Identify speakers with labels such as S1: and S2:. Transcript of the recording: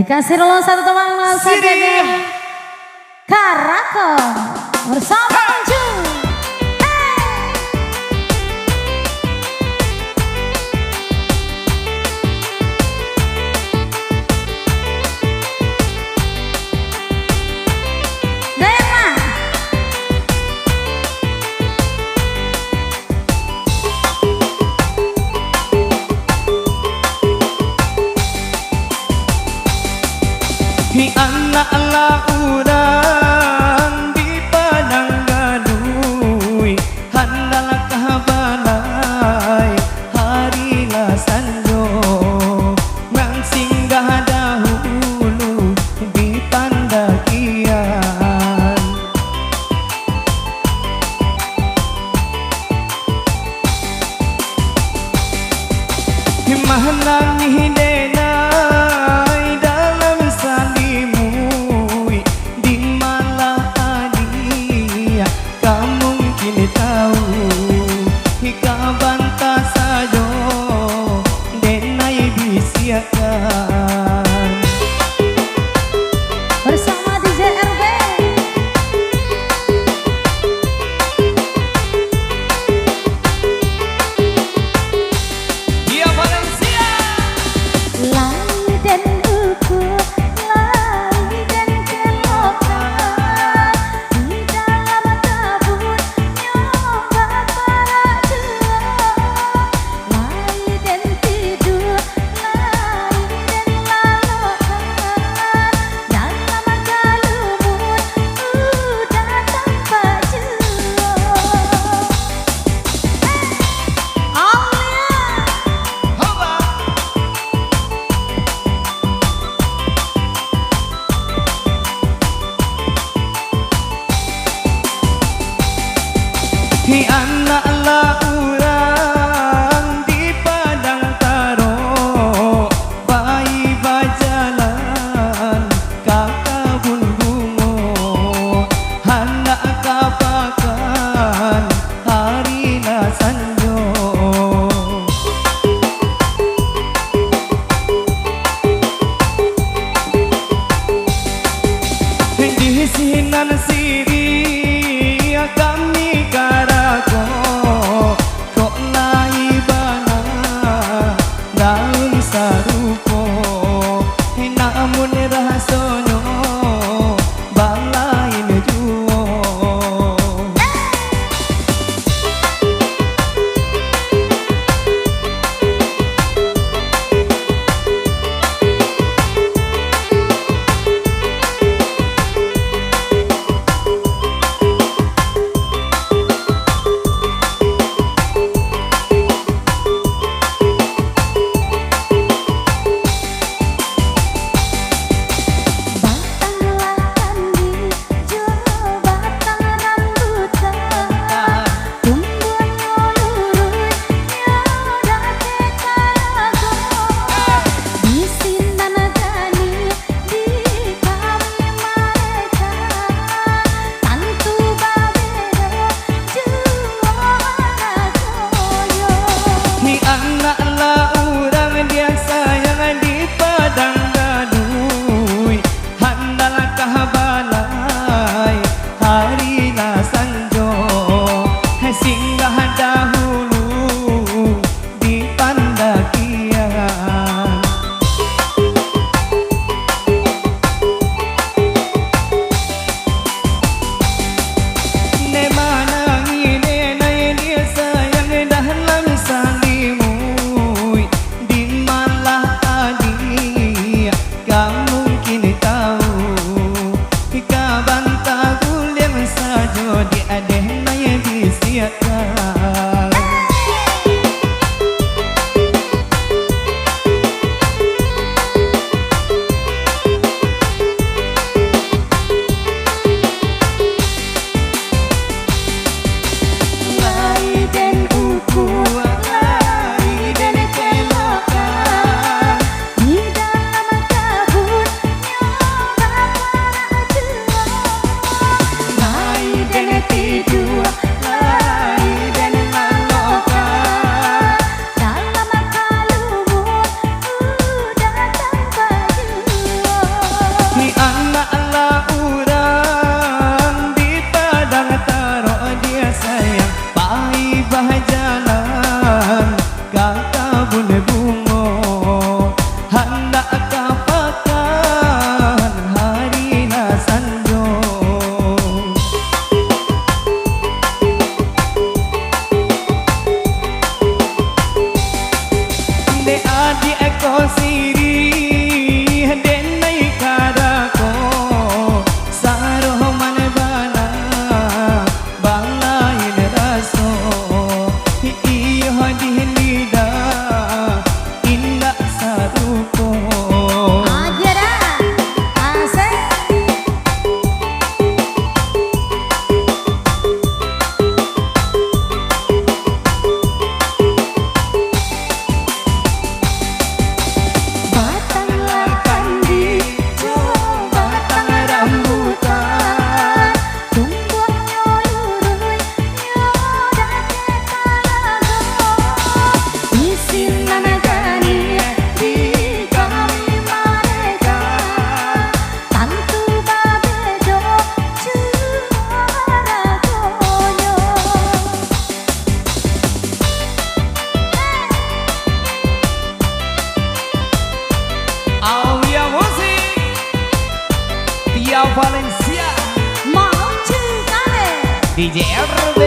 S1: dikasih dulu satu teman saja Karako bersama Anju.
S2: Hi anak laurang di padang galui handal kabalai harilah sanjo nang singgah dahulu di pandakian himahnang hidena
S1: bersama DJ RB.
S2: Dia Valencia.
S1: Lai dan uku, lai dan kelokan di dalam kabut nyoba para dua. Lai dan tidur, lai dan lalokan dalam galumut udah tanpa jua.
S2: Hi anak laurang di padang taro bayi bajalan kakabun bungo hendak kapakan harilah sanjo di sinan siri kami Karako kok laibana daun sarupo namun rasonyo balai juo DJ R